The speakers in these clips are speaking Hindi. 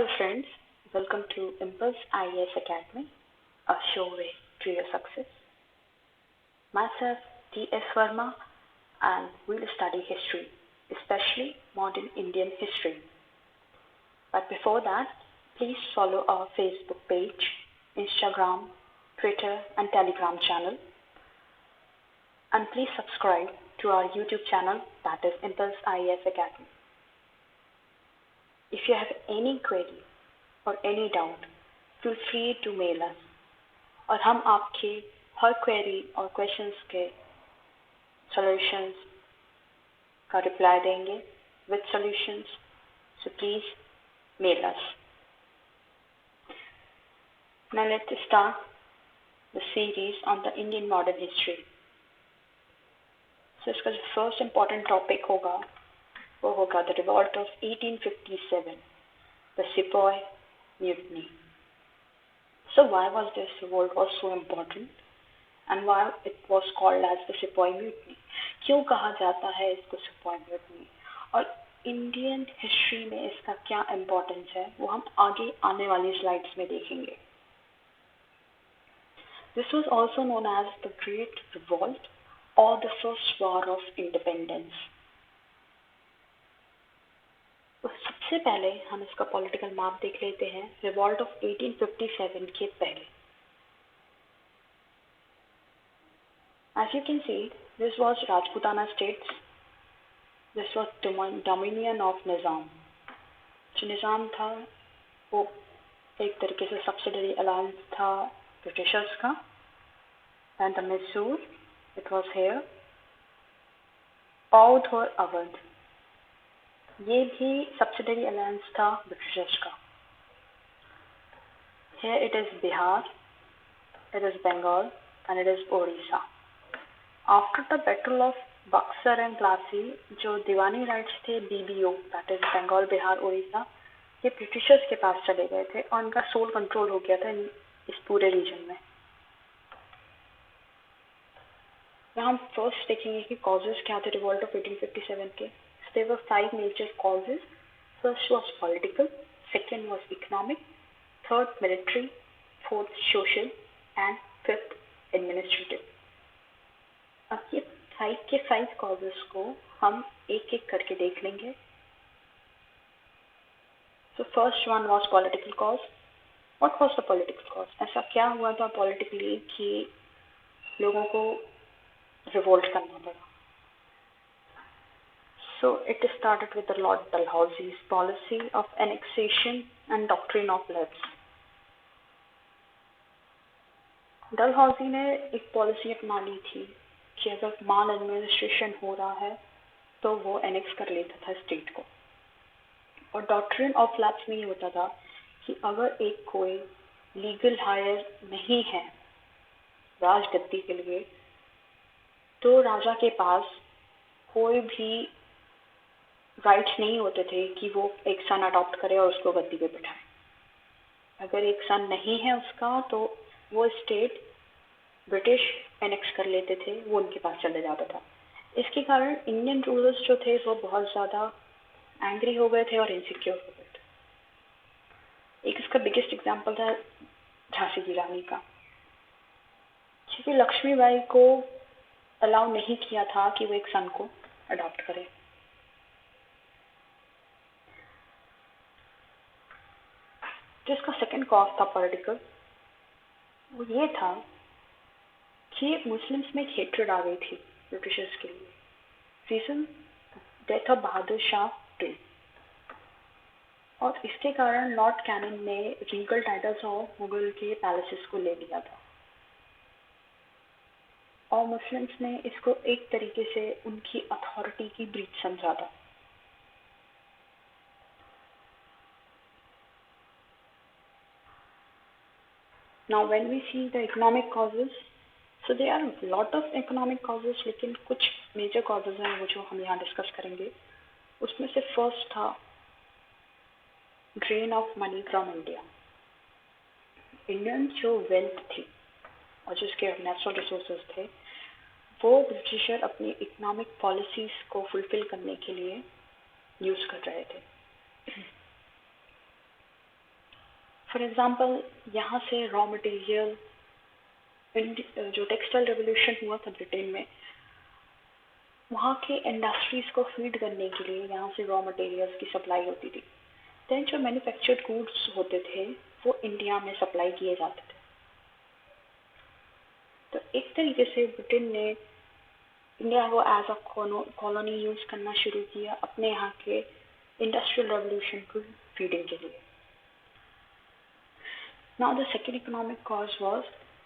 Hello friends, welcome to Impulse IAS Academy, a show way to your success. Myself, T.S. Verma, and we'll study history, especially modern Indian history. But before that, please follow our Facebook page, Instagram, Twitter, and Telegram channel. And please subscribe to our YouTube channel, that is Impulse IAS Academy. If you have any query और any doubt feel free to mail us और हम आपके हर क्वेरी और क्वेश्चंस के सॉल्यूशंस का रिप्लाई देंगे with solutions, so please mail us. Now let's start the series on the Indian modern history. So इसका जो फर्स्ट इम्पॉर्टेंट टॉपिक होगा वो होगा the revolt of 1857, the Sepoy Mutiny. So why was this revolt was so important and why it was called as the Sepoy Mutiny? क्यों कहा जाता है इसको Sepoy Mutiny और इंडियन हिस्ट्री में इसका क्या इम्पोर्टेंस है वो हम आगे आने वाली स्लाइड्स में देखेंगे. This was also known as the Great Revolt or the First War of Independence. तो सबसे पहले हम इसका पॉलिटिकल मैप देख लेते हैं रिवॉल्ट ऑफ 1857 के पहले. As you can see, this was Rajputana states. This was dominion of Nizam. जो निज़ाम था वो एक तरीके से सब्सिडरी अलायंस था ब्रिटिशर्स का. And the Mysore, it was here. Oudh और अवध ये भी सब्सिडरी अलायंस था ब्रिटिशर्स का. Here it is Bihar, it is Bengal, and it is Odisha. After the Battle of Buxar and Plassey, जो दीवानी राइट्स थे BBO, that is Bengal, Bihar, Orissa, ये ब्रिटिशर्स के पास चले गए थे और उनका सोल कंट्रोल हो गया था इस पूरे रीजन में. हम फर्स्ट देखेंगे कि कॉजेज क्या थे रिवॉल्ट ऑफ 1857 के. There were 5 major causes. First was political, second was economic, third military, fourth social, and fifth administrative. अब ये 5 के 5 causes को हम एक एक करके देख लेंगे. So first one was political cause. What was the political cause? ऐसा क्या हुआ था politically कि लोगों को revolt करना पड़ा? So it started with the Lord Dalhousie's policy of annexation and doctrine of lapse. Dalhousie ने एक पॉलिसी अपना ली थी कि अगर माल एडमिनिस्ट्रेशन हो रहा है तो वो एनेक्स कर लेता था स्टेट को. और डॉक्ट्रिन ऑफ लैप्स में ये होता था कि अगर एक कोई लीगल हायर नहीं है राजगद्दी के लिए तो राजा के पास कोई भी राइट्स नहीं होते थे कि वो एक सन अडॉप्ट करे और उसको गद्दी पे बिठाए. अगर एक सन नहीं है उसका तो वो स्टेट ब्रिटिश एनेक्स कर लेते थे, वो उनके पास चले जाता था. इसके कारण इंडियन रूलर्स जो थे वो बहुत ज़्यादा एंग्री हो गए थे और इनसिक्योर हो गए थे. एक इसका बिगेस्ट एग्जाम्पल था झांसी की रानी का, क्योंकि लक्ष्मीबाई को अलाउ नहीं किया था कि वो एक सन को अडॉप्ट करे. जिसका सेकंड कॉज था पॉलिटिकल, वो ये था कि मुस्लिम्स में एक हेट्रेड आ गई थी ब्रिटिशर्स के लिए. Reason death of Bahadur Shah two. और इसके कारण लॉर्ड कैनन ने रिगल टाइटल्स और मुगल के पैलेसेस को ले लिया था और मुस्लिम्स ने इसको एक तरीके से उनकी अथॉरिटी की ब्रीच समझा था. Now when we see the economic causes, so there are a lot of economic causes, लेकिन कुछ major causes हैं वो जो हम यहाँ डिस्कस करेंगे. उसमें से फर्स्ट था drain of money from India. Indian जो वेल्थ थी और जिसके नेचुरल रिसोर्सेज थे वो ब्रिटिशर अपनी इकोनॉमिक पॉलिसीज को फुलफिल करने के लिए यूज कर रहे थे. फॉर एग्जाम्पल यहाँ से रॉ मटेरियल, जो टेक्सटाइल रेवोल्यूशन हुआ था ब्रिटेन में, वहाँ के इंडस्ट्रीज को फीड करने के लिए यहाँ से रॉ मटेरियल्स की सप्लाई होती थी। देन जो मैन्युफैक्चर्ड गुड्स होते थे वो इंडिया में सप्लाई किए जाते थे। तो एक तरीके से ब्रिटेन ने इंडिया को एज अ कॉलोनी यूज करना शुरू किया अपने यहाँ के इंडस्ट्रियल रेवोल्यूशन को फीडिंग के लिए। Now the second economic cause was,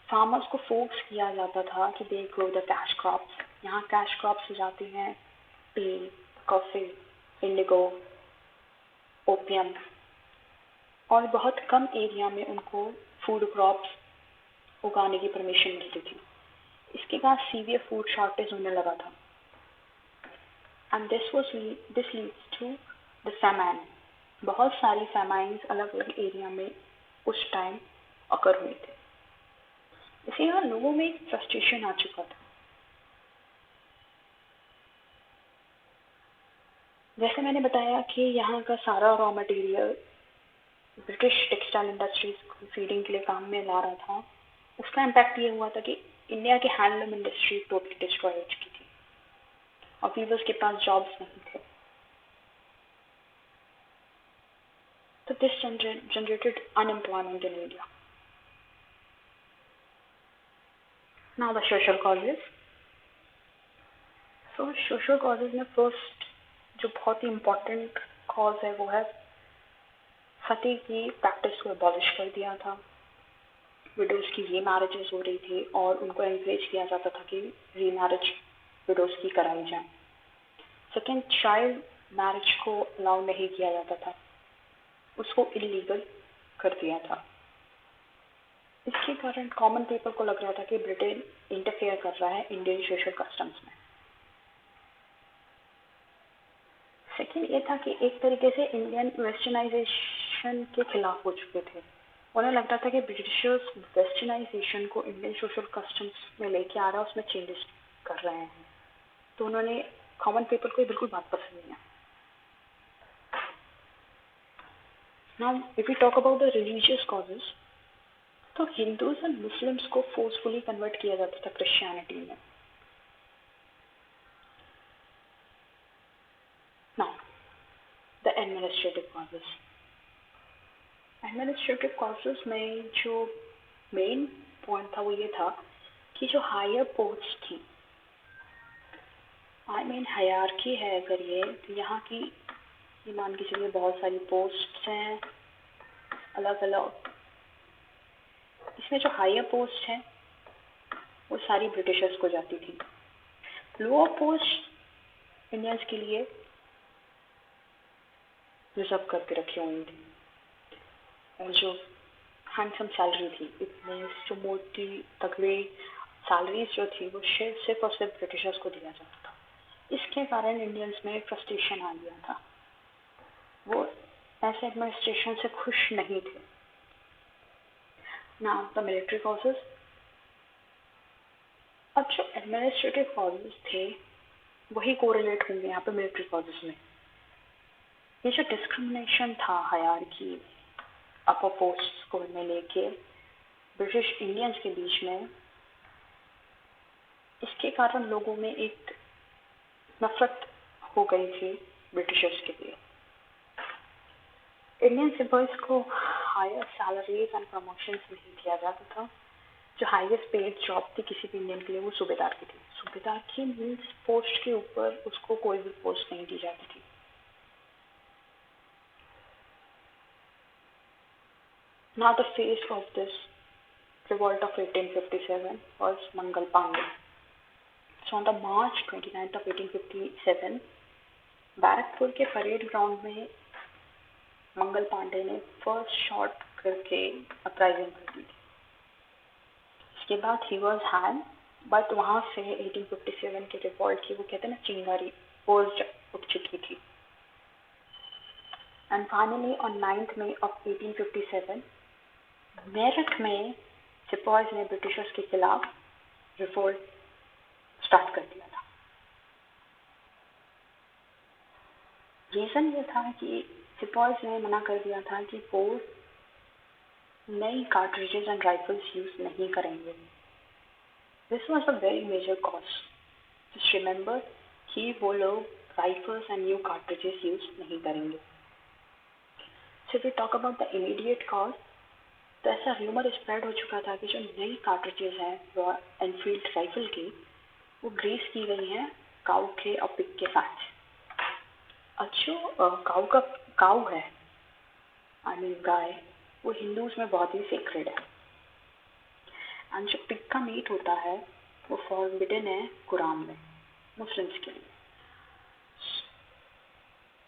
farmers को फोर्स किया जाता था कि they grow the cash crops. यहाँ कैश क्रॉप्स हो जाती हैं टी, कॉफी, इंडिगो, ओपियम, और बहुत कम एरिया में उनको फूड क्रॉप्स उगाने की परमिशन मिलती थी। इसके बाद सीवियर फूड शॉर्टेज होने लगा था, and this leads to the famine. बहुत सारी फैमाइन्स अलग अलग एरिया में उस टाइम अकर हुए थे। इसी तरह लोगों में एक फ्रस्ट्रेशन आ चुका था। जैसे मैंने बताया कि यहाँ का सारा raw material British textile industries को फीडिंग के लिए काम में ला रहा था। उसका इम्पैक्ट ये हुआ था कि इंडिया की हैंडलूम इंडस्ट्री टोटली डिस्ट्रॉय हो चुकी थी और वीवर्स के पास जॉब्स नहीं थे। तो this generated unemployment in India. Now the social causes. So social causes में फर्स्ट जो बहुत ही इम्पोर्टेंट कॉज है वो है सती की प्रैक्टिस को अबॉलिश कर दिया था। विडोज की री मैरिजेस हो रही थी और उनको एनकरेज किया जाता था कि री मैरिज विडोज की कराई जाए। सेकेंड, चाइल्ड मैरिज को अलाउ नहीं किया जाता था, उसको इलीगल कर दिया था। इसके कारण कॉमन पीपल को लग रहा था कि ब्रिटेन इंटरफेयर कर रहा है इंडियन सोशल कस्टम्स में। सेकेंड ये था कि एक तरीके से इंडियन वेस्टर्नाइजेशन के खिलाफ हो चुके थे। उन्हें लगता था कि ब्रिटिशर्स वेस्टर्नाइजेशन को इंडियन सोशल कस्टम्स में लेके आ रहा है, उसमें चेंजेस कर रहे हैं। तो उन्होंने कॉमन पीपल को बिल्कुल बात पसंद नहीं है। Now if we talk about the religious causes, तो हिंदूज एंड मुस्लिम्स को फोर्सफुली कन्वर्ट किया जाता था क्रिश्चियनिटी में। Now the administrative causes. Administrative causes में जो मेन पॉइंट था वो ये था कि जो हायर पोस्ट थी, आई मीन हायरार्की है अगर ये, तो यहाँ की ये मान के चलिए बहुत सारी पोस्ट हैं अलग अलग। इसमें जो हायर पोस्ट है वो सारी ब्रिटिशर्स को जाती थी। लोअर पोस्ट इंडियंस के लिए रिजर्व करके रखी हुई थी। और जो हैंडसम सैलरी थी, इतने जो मोटी तगड़ी सैलरीज जो थी वो सिर्फ और सिर्फ ब्रिटिशर्स को दिया जाता था। इसके कारण इंडियंस में फ्रस्ट्रेशन आ गया था, वो ऐसे एडमिनिस्ट्रेशन से खुश नहीं थे। Now the military causes. अब जो एडमिनिस्ट्रेटिव कॉजेस थे वही कोरिलेट होंगे यहाँ पे मिलिट्री कॉजेस में। ये जो डिस्क्रिमिनेशन था हायरार्की अपर पोस्ट को में लेके ब्रिटिश इंडियंस के बीच में, इसके कारण लोगों में एक नफरत हो गई थी ब्रिटिशर्स के लिए। इंडियन सिपाहीज को हायर सैलरीज एंड प्रमोशंस नहीं दिया जाता था। जो हाईएस्ट पेड जॉब थी किसी भी इंडियन के लिए वो सूबेदार की थी। सूबेदार की मीन्स पोस्ट के ऊपर उसको कोई भी पोस्ट नहीं दी जाती थी। Now the face of this revolt of 1857 was Mangal Pandey. So on the March 29th of 1857, Barrackpore के परेड ग्राउंड में मंगल पांडे ने फर्स्ट शॉट करके अपराइजिंग कर दी थी। इसके बाद ही वॉज हैंग, बट वहाँ से 1857 के रिवॉल्ट की वो कहते हैं ना चिंगारी पोस्ट उठ चुकी थी। And finally on 9th May of 1857 Meerut में सिपाहीज ने ब्रिटिशर्स के खिलाफ रिवोल्ट स्टार्ट कर दिया था। रीजन ये था कि सिपाहीज ने मना कर दिया था कि वो नई कार्ट्रिजेज एंड राइफल्स यूज नहीं करेंगे। This was a very major cause. Just remember कि वो लोग rifles and new cartridges use नहीं करेंगे। So we talk about the immediate cause, तो ऐसा र्यूमर स्प्रेड हो चुका था कि जो नई कार्ट्रिजेस हैं रॉयल एनफील्ड राइफल की, वो ग्रीस की गई हैं काऊ के और पिग के साथ। काऊ है, आई मीन गाय, वो हिंदूज में बहुत ही सेक्रेड है। एंड जो पिग का मीट होता है वो फॉरबिडन है कुरान में मुस्लिम्स के लिए।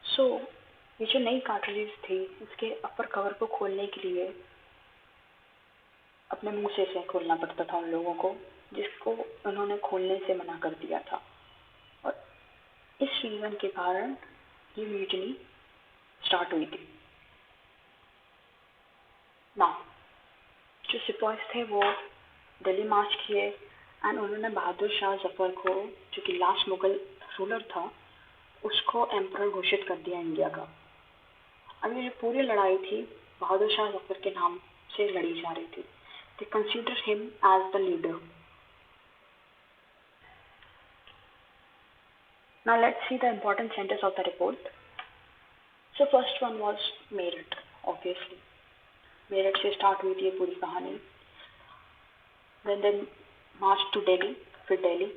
सो ये जो नई कार्ट्रिजेस थी, इसके अपर कवर को खोलने के लिए अपने मुंह से खोलना पड़ता था उन लोगों को, जिसको उन्होंने खोलने से मना कर दिया था। और इस रीजन के कारण ये म्यूटनी स्टार्ट हुई थी। ना जो सिपाही थे वो दिल्ली मार्च किए एंड उन्होंने बहादुर शाह जफर को, जो कि लास्ट मुगल रूलर था, उसको एम्परर घोषित कर दिया इंडिया का। अब ये पूरी लड़ाई थी बहादुर शाह जफर के नाम से लड़ी जा रही थी। They consider him as the leader. Now let's see the important centers of the report. So first one was Meerut, obviously. Meerut से start हुई थी पूरी कहानी। Then march to Delhi, फिर Delhi,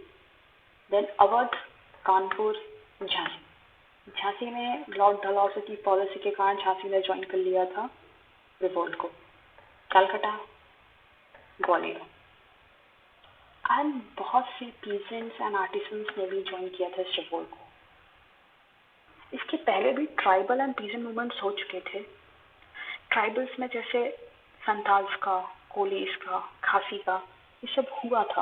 then अवध, कानपुर, झांसी। झांसी में लॉर्ड डलहौसी की पॉलिसी के कारण झांसी ने ज्वाइन कर लिया था रिवोल्ट को। कलकत्ता, ग्वालियर एंड बहुत से पीजेंट्स एंड आर्टिसंस ने भी ज्वाइन किया था इस रिवोल्ट को। इसके पहले भी ट्राइबल एंड पीजेंट मूवमेंट्स हो चुके थे। ट्राइबल्स में जैसे संताल्स का, कोलीस का, खासी का, ये सब हुआ था,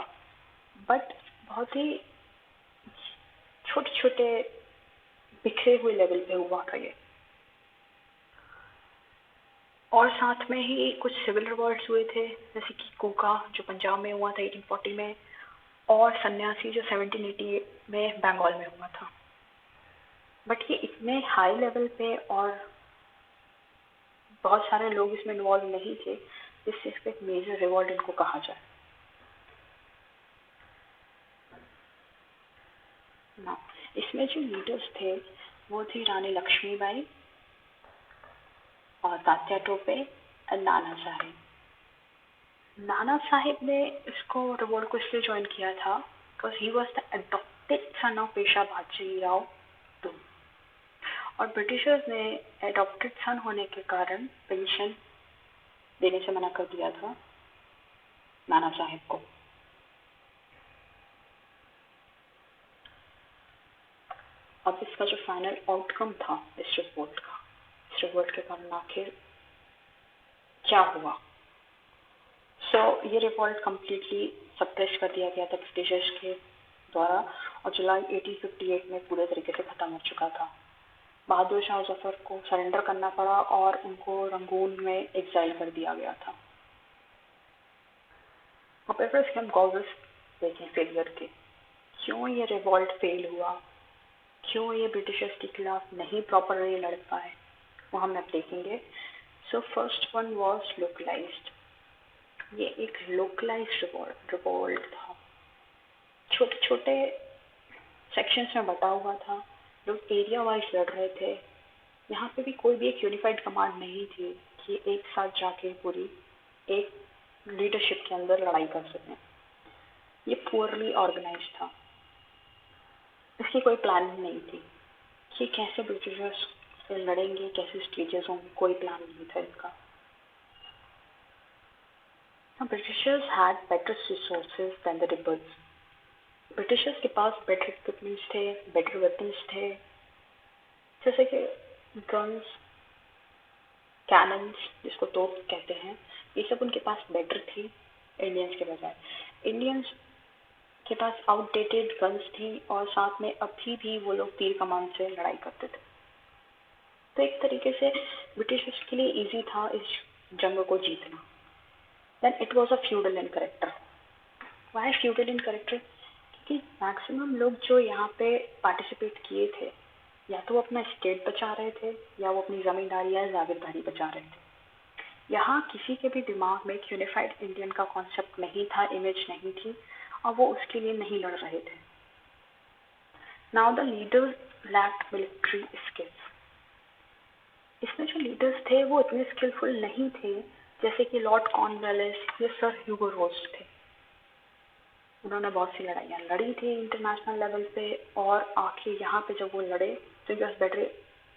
बट बहुत ही छोटे छोटे बिखरे हुए लेवल पे हुआ था ये। और साथ में ही कुछ सिविल रिवॉल्ट्स हुए थे, जैसे कि कोका जो पंजाब में हुआ था 1840 में, और सन्यासी जो 1780 में बंगाल में हुआ था। बट ये इतने हाई लेवल पे और बहुत सारे लोग इसमें इन्वॉल्व नहीं थे जिससे इसको एक मेजर रिवॉल्ट इनको कहा जाए ना। इसमें जो लीडर्स थे वो थी रानी लक्ष्मीबाई और तात्या टोपे और नाना साहेब। नाना साहेब ने इसको रिवॉल्ट को इसलिए ज्वाइन किया था because he was the adopted son of पेशा बाजीराव टू, और ब्रिटिशर्स ने एडॉप्टेड सन होने के कारण पेंशन देने से मना कर दिया था नाना साहेब को। अब इसका जो फाइनल आउटकम था इस रिवोल्ट के कारण आखिर क्या हुआ। ये रिवोल्ट कम्प्लीटली सप्रेस कर दिया गया था ब्रिटिशर्स के द्वारा और जुलाई 1858 में पूरे तरीके से खत्म हो चुका था। बहादुर शाह जफर को सरेंडर करना पड़ा और उनको रंगून में एग्जाइल कर दिया गया था। इसके हम कॉजेस देखें फेलियर के, क्यों ये रिवॉल्ट फेल हुआ, क्यों ये ब्रिटिशर्स के खिलाफ नहीं प्रॉपरली लड़ पाए, वो हम अब देखेंगे। So first one was localized. ये एक लोकलाइज्ड रिवॉल्ट था, छोटे छोटे सेक्शंस में बटा हुआ था, लोग एरिया वाइज लड़ रहे थे। यहाँ पे भी कोई भी एक यूनिफाइड कमांड नहीं थी कि एक साथ जाके पूरी एक लीडरशिप के अंदर लड़ाई कर सकें। ये पुअरली ऑर्गेनाइज था, इसकी कोई प्लानिंग नहीं थी कि कैसे ब्रिटिशर्स से लड़ेंगे, कैसे स्टेजेस होंगे, कोई प्लान नहीं था इसका। Britishers had better resources than the rebels. Britishers के पास बेटर इक्विपमेंट्स थे, बेटर वेपन्स थे, जैसे कि गन्स, कैनन्स जिसको तोप कहते हैं, ये सब उनके पास बेटर थी इंडियंस के बजाय। इंडियंस के पास आउटडेटेड गन्स थी और साथ में अभी भी वो लोग तीर कमान से लड़ाई करते थे। तो एक तरीके से ब्रिटिशर्स के लिए इजी था इस जंग को जीतना। Then it was a feudal in character. Why feudal in character? क्योंकि मैक्सिमम लोग जो यहाँ पे पार्टिसिपेट किए थे या तो वो अपना स्टेट बचा रहे थे या वो अपनी जमींदारी या जागीरदारी बचा रहे थे। यहाँ किसी के भी दिमाग में एक यूनिफाइड इंडियन का कॉन्सेप्ट नहीं था, इमेज नहीं थी, और वो उसके लिए नहीं लड़ रहे थे। Now the leaders lacked military skills. इसमें जो लीडर्स थे वो इतने स्किलफुल नहीं थे जैसे कि लॉर्ड कॉर्नवालिस या सर ह्यूगो रोज थे। उन्होंने बहुत सी लड़ाइयाँ लड़ी थी इंटरनेशनल लेवल पे, और आखिर यहाँ पे जब वो लड़े तो बस बेटर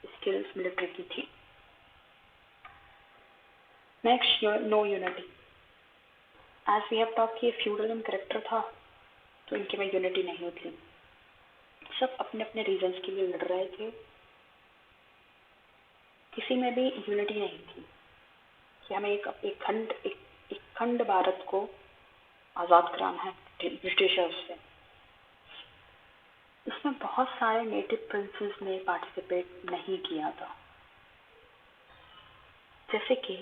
स्किल्स मिलिट्री की थी। Next, no unity. As we have talk कि ये फ्यूडलिज्म करेक्टर था, तो इनके में यूनिटी नहीं थी। सब अपने अपने रीजंस के लिए लड़ रहे थे, किसी में भी यूनिटी नहीं थी कि हमें एक खंड भारत को आज़ाद कराना है ब्रिटिशर्स से। इसमें बहुत सारे नेटिव प्रिंसेस ने पार्टिसिपेट नहीं किया था, जैसे कि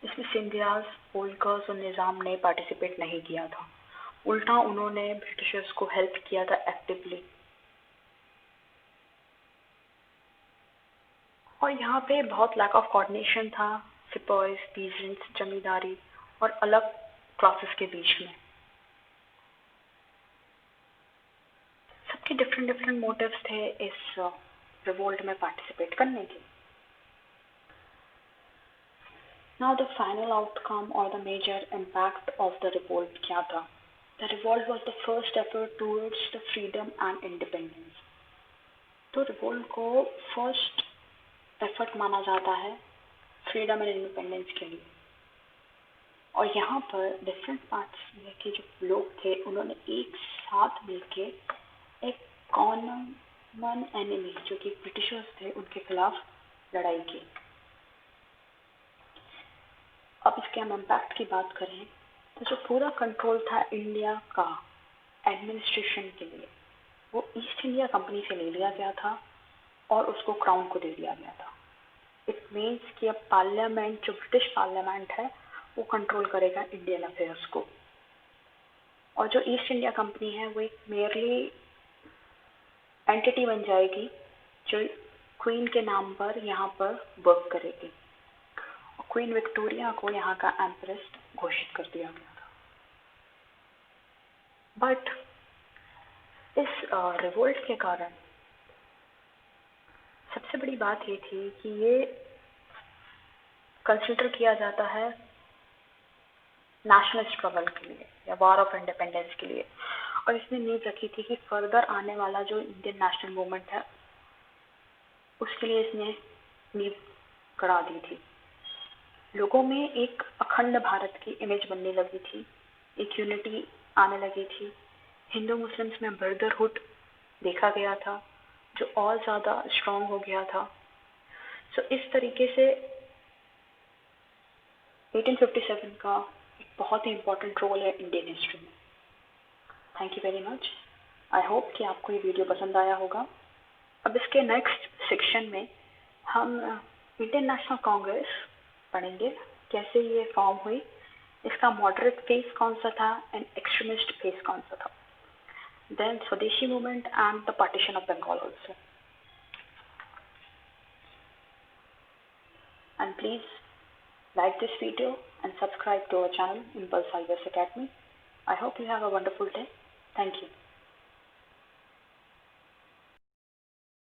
इसमें सिंधियाज, होलकर्स और निज़ाम ने पार्टिसिपेट नहीं किया था। उल्टा उन्होंने ब्रिटिशर्स को हेल्प किया था एक्टिवली। और यहाँ पे बहुत लैक ऑफ कोऑर्डिनेशन था सिपॉइज, पीजेंट्स, जमींदारी और अलग क्लासेस के बीच में। सबके डिफरेंट डिफरेंट मोटिव्स थे इस रिवोल्ट में पार्टिसिपेट करने के। नाउ द फाइनल आउटकम और the major impact of the revolt क्या था? The revolt was the first effort towards the freedom and independence. तो रिवोल्ट को फर्स्ट एफर्ट माना जाता है फ्रीडम एंड इंडिपेंडेंस के लिए। और यहाँ पर डिफरेंट पार्ट्स में के जो लोग थे उन्होंने एक साथ मिलके एक कॉमन एनिमी जो कि ब्रिटिशर्स थे उनके खिलाफ लड़ाई की। अब इसके हम इम्पैक्ट की बात करें तो जो पूरा कंट्रोल था इंडिया का एडमिनिस्ट्रेशन के लिए वो ईस्ट इंडिया कंपनी से ले लिया गया था और उसको क्राउन को दे दिया गया था। इट मीन्स कि अब पार्लियामेंट, जो ब्रिटिश पार्लियामेंट है, वो कंट्रोल करेगा इंडियन अफेयर्स को, और जो ईस्ट इंडिया कंपनी है वो एक मेयरली एंटिटी बन जाएगी जो क्वीन के नाम पर यहाँ पर वर्क करेगी। और क्वीन विक्टोरिया को यहाँ का एम्प्रेस घोषित कर दिया गया था। बट इस रिवोल्ट के कारण सबसे बड़ी बात ये थी कि ये कंसिडर किया जाता है नेशनल स्ट्रगल के लिए या वॉर ऑफ इंडिपेंडेंस के लिए, और इसने नींव रखी थी कि फर्दर आने वाला जो इंडियन नेशनल मूवमेंट है उसके लिए इसने नींव गड़ा दी थी। लोगों में एक अखंड भारत की इमेज बनने लगी थी, एक यूनिटी आने लगी थी, हिंदू मुस्लिम्स में ब्रदरहुड देखा गया था जो और ज़्यादा स्ट्रॉन्ग हो गया था। सो इस तरीके से 1857 का एक बहुत ही इम्पोर्टेंट रोल है इंडियन हिस्ट्री में। Thank you very much. I hope कि आपको ये वीडियो पसंद आया होगा। अब इसके नेक्स्ट सेक्शन में हम इंडियन नेशनल कांग्रेस पढ़ेंगे, कैसे ये फॉर्म हुई, इसका मॉडरेट फेस कौन सा था एंड एक्सट्रीमिस्ट फेस कौन सा था, then Swadeshi movement and the partition of Bengal also. And please like this video and subscribe to our channel Impulse IAS Academy. I hope you have a wonderful day. Thank you.